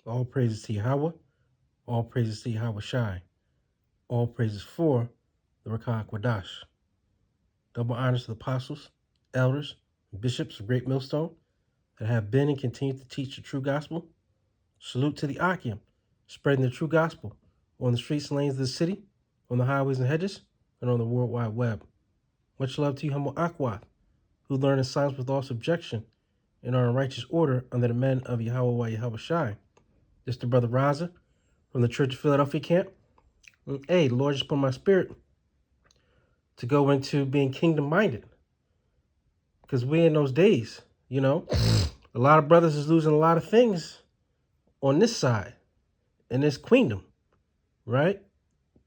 All praises to Yahweh. All praises to Yahweh Shai. All praises for the Rakah Quadash. Double honors to the apostles, elders, and bishops of Great Millstone that have been and continue to teach the true gospel. Salute to the Akim, spreading the true gospel on the streets and lanes of the city, on the highways and hedges, and on the World Wide Web. Much love to you, humble Aquath, who learn in silence with all subjection and are in righteous order under the men of Yahweh Yahweh Shai. This is the brother Raza from the Church of Philadelphia camp. And, hey, the Lord just put in my spirit to go into being kingdom-minded. Because we in those days, you know, a lot of brothers is losing a lot of things on this side, in this kingdom, right?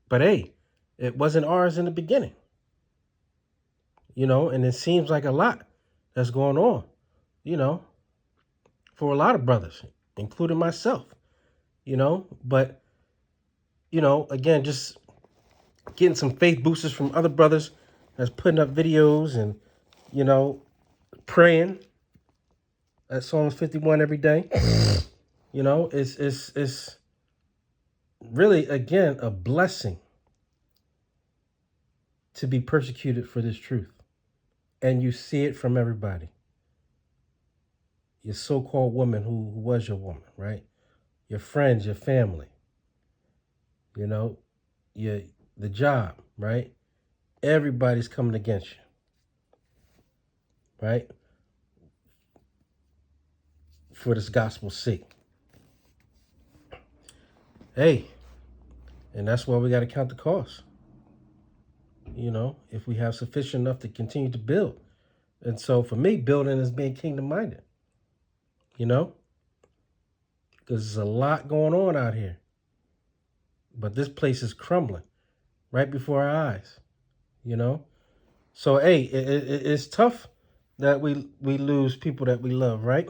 But hey, it wasn't ours in the beginning. You know, and it seems like a lot that's going on, you know, for a lot of brothers, including myself, you know. But, you know, again, just getting some faith boosters from other brothers that's putting up videos and, you know, praying at Psalms 51 every day. You know, it's really, again, a blessing to be persecuted for this truth. And you see it from everybody. Your so-called woman who was your woman, right? Your friends, your family, you know, the job, right? Everybody's coming against you, right? For this gospel's sake. Hey, and that's why we got to count the cost. You know, if we have sufficient enough to continue to build. And so for me, building is being kingdom-minded, you know? Because there's a lot going on out here. But this place is crumbling right before our eyes, you know? So, hey, it's tough that we lose people that we love, right?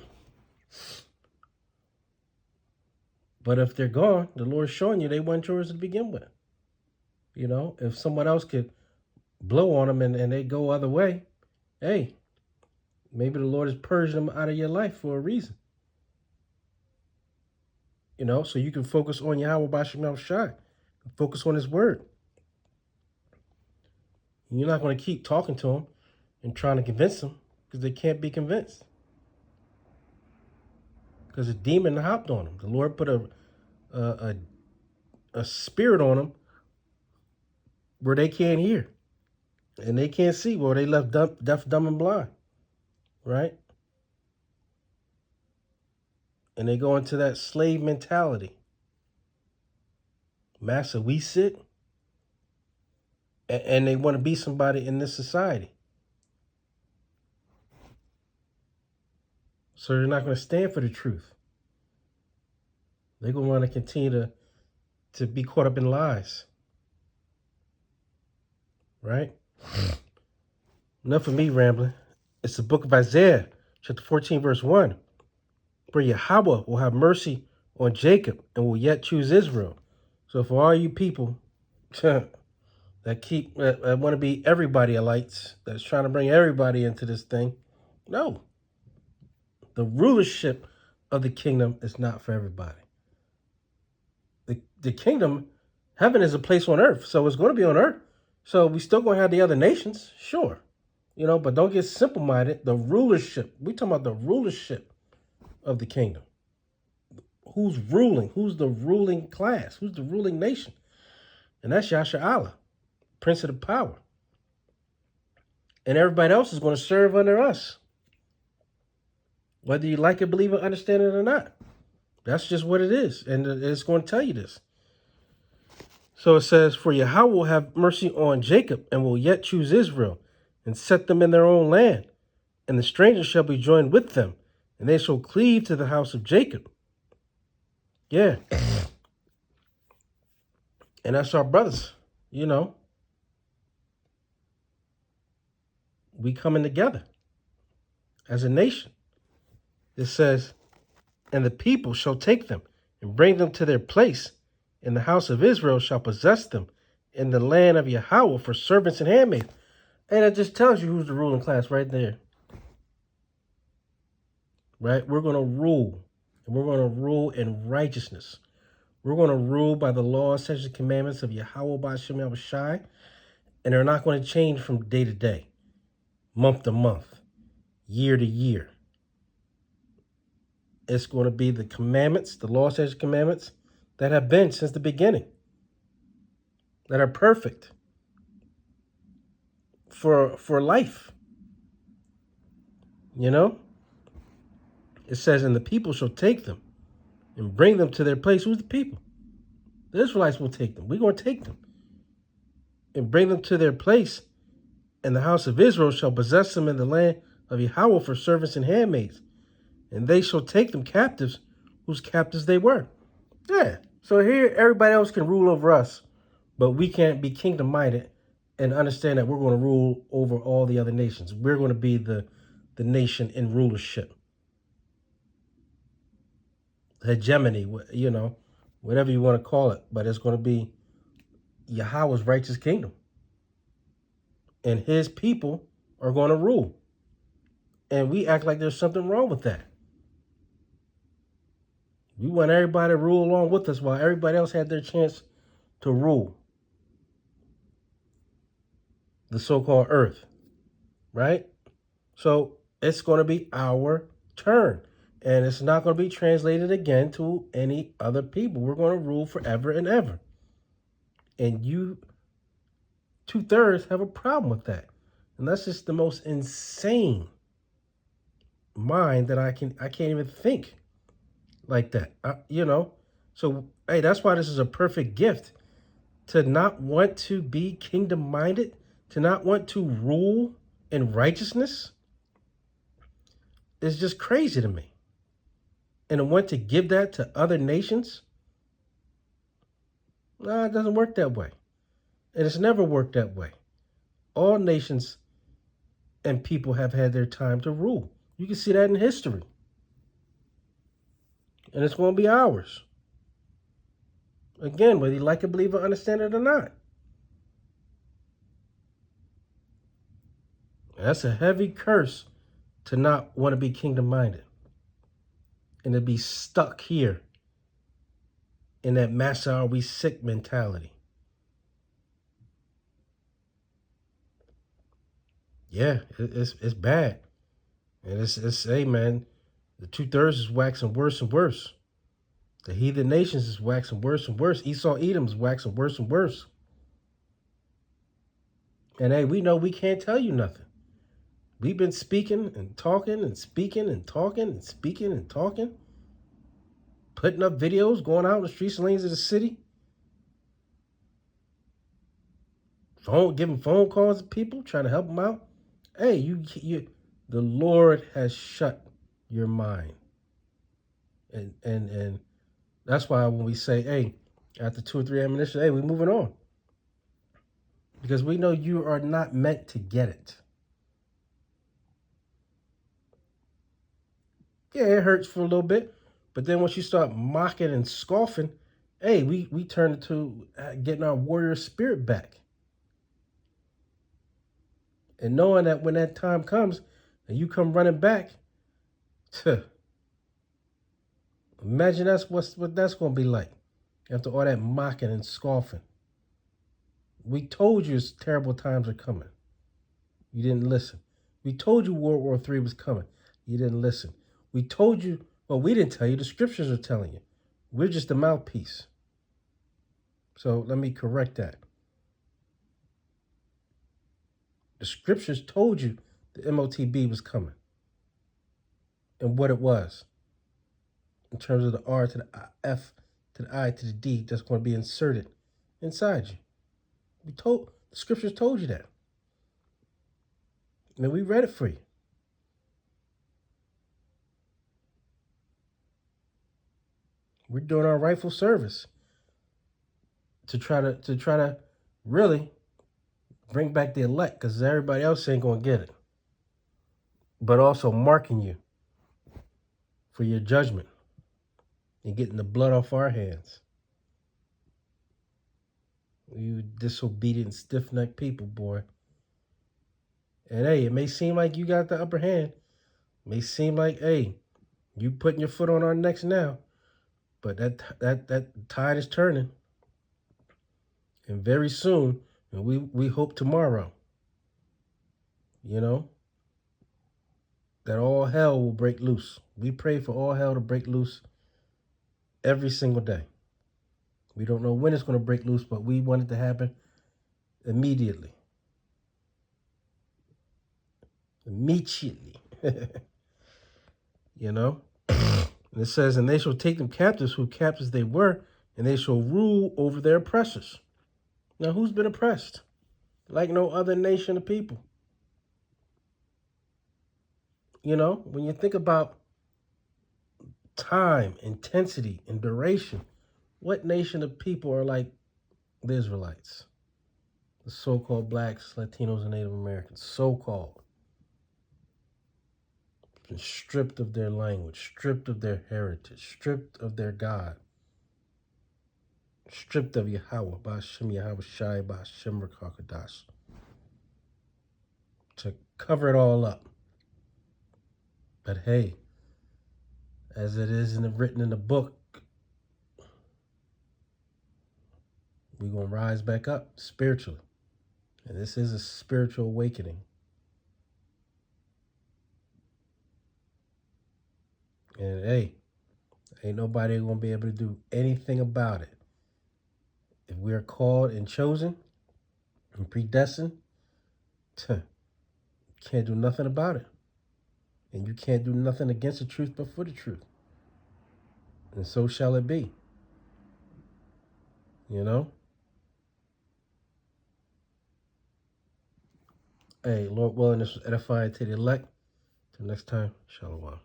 But if they're gone, the Lord's showing you they weren't yours to begin with. You know, if someone else could blow on them and they go other way, hey, maybe the Lord is purging them out of your life for a reason. You know, so you can focus on Yahweh B'Shem Shai. Focus on his word. You're not going to keep talking to them and trying to convince them because they can't be convinced. Because a demon hopped on them. The Lord put a spirit on them where they can't hear. And they can't see. Well, they left deaf, dumb, and blind. Right? And they go into that slave mentality. Master, we sit. And they want to be somebody in this society. So they're not going to stand for the truth. They're going to want to continue to be caught up in lies. Right? Enough of me rambling. It's the book of Isaiah, chapter 14, verse 1. Where Yahweh will have mercy on Jacob and will yet choose Israel. So for all you people that want to be everybody-alites, that's trying to bring everybody into this thing, no. The rulership of the kingdom is not for everybody. The kingdom, heaven is a place on earth, so it's going to be on earth. So we still going to have the other nations, sure. You know, but don't get simple-minded. The rulership, we talking about the rulership of the kingdom. Who's ruling? Who's the ruling class? Who's the ruling nation? And that's Yasha Allah, Prince of the Power. And everybody else is going to serve under us. Whether you like it, believe it, understand it or not. That's just what it is. And it's going to tell you this. So it says, for Yahweh will have mercy on Jacob and will yet choose Israel and set them in their own land. And the strangers shall be joined with them, and they shall cleave to the house of Jacob. Yeah. And that's our brothers, you know. We coming together as a nation. It says, and the people shall take them and bring them to their place, and the house of Israel shall possess them in the land of Yahweh for servants and handmaids. And it just tells you who's the ruling class right there. Right? We're going to rule And we're going to rule in righteousness. We're going to rule by the law, statutes, and commandments of Yahweh Ba'ashem Yahushai, and they're not going to change from day to day, month to month, year to year. It's going to be the commandments, the law, statutes, and commandments that have been since the beginning, that are perfect for life. You know? It says, and the people shall take them and bring them to their place. Who's the people? The Israelites will take them. We're going to take them and bring them to their place, and the house of Israel shall possess them in the land of Yahweh for servants and handmaids, and they shall take them captives, whose captives they were. Yeah. So here, everybody else can rule over us, but we can't be kingdom-minded and understand that we're going to rule over all the other nations. We're going to be the nation in rulership. Hegemony, you know, whatever you want to call it, but it's going to be Yahweh's righteous kingdom. And his people are going to rule. And we act like there's something wrong with that. We want everybody to rule along with us while everybody else had their chance to rule the so-called earth, right? So it's going to be our turn. And it's not going to be translated again to any other people. We're going to rule forever and ever. And you, 2/3, have a problem with that. And that's just the most insane mind that I can't even think like that. You know? So, hey, that's why this is a perfect gift. To not want to be kingdom-minded, to not want to rule in righteousness, is just crazy to me. And to want to give that to other nations, no, it doesn't work that way. And it's never worked that way. All nations and people have had their time to rule. You can see that in history. And it's going to be ours. Again, whether you like it, believe it, understand it or not. That's a heavy curse to not want to be kingdom-minded. And to be stuck here in that massa are we sick mentality. Yeah, it's bad. And it's hey man, the 2/3 is waxing worse and worse. The heathen nations is waxing worse and worse. Esau Edom is waxing worse and worse. And hey, we know we can't tell you nothing. We've been speaking and talking and speaking and talking and speaking and talking. Putting up videos, going out in the streets and lanes of the city. Giving phone calls to people, trying to help them out. Hey, the Lord has shut your mind. And that's why when we say, hey, after 2 or 3 ammunition, hey, we're moving on. Because we know you are not meant to get it. Yeah, it hurts for a little bit. But then once you start mocking and scoffing, hey, we turn to getting our warrior spirit back. And knowing that when that time comes and you come running back, imagine what that's going to be like after all that mocking and scoffing. We told you terrible times are coming. You didn't listen. We told you World War III was coming. You didn't listen. We told you, well, we didn't tell you. The scriptures are telling you. We're just the mouthpiece. So let me correct that. The scriptures told you the MOTB was coming and what it was in terms of the R to the F to the I to the D that's going to be inserted inside you. The scriptures told you that. And we read it for you. We're doing our rightful service to try to really bring back the elect, because everybody else ain't going to get it. But also marking you for your judgment and getting the blood off our hands. You disobedient, stiff-necked people, boy. And hey, it may seem like you got the upper hand. It may seem like, hey, You putting your foot on our necks now, but that tide is turning, and very soon, and we hope tomorrow, you know, that all hell will break loose. We pray for all hell to break loose every single day. We don't know when it's going to break loose, but we want it to happen immediately. Immediately. You know? And it says, and they shall take them captives who captives they were, and they shall rule over their oppressors. Now, who's been oppressed? Like no other nation of people. You know, when you think about time, intensity, and duration, what nation of people are like the Israelites? The so-called blacks, Latinos, and Native Americans. So-called. Been stripped of their language, stripped of their heritage, stripped of their God, stripped of Yahweh, Ba'ashem Yahweh Shai, Ba'ashem Rakakadash, to cover it all up. But hey, as it is written in the book, we're going to rise back up spiritually. And this is a spiritual awakening. And hey, ain't nobody going to be able to do anything about it. If we are called and chosen and predestined, can't do nothing about it. And you can't do nothing against the truth but for the truth. And so shall it be. You know? Hey, Lord willing, this was edifying to the elect. Till next time, shalom.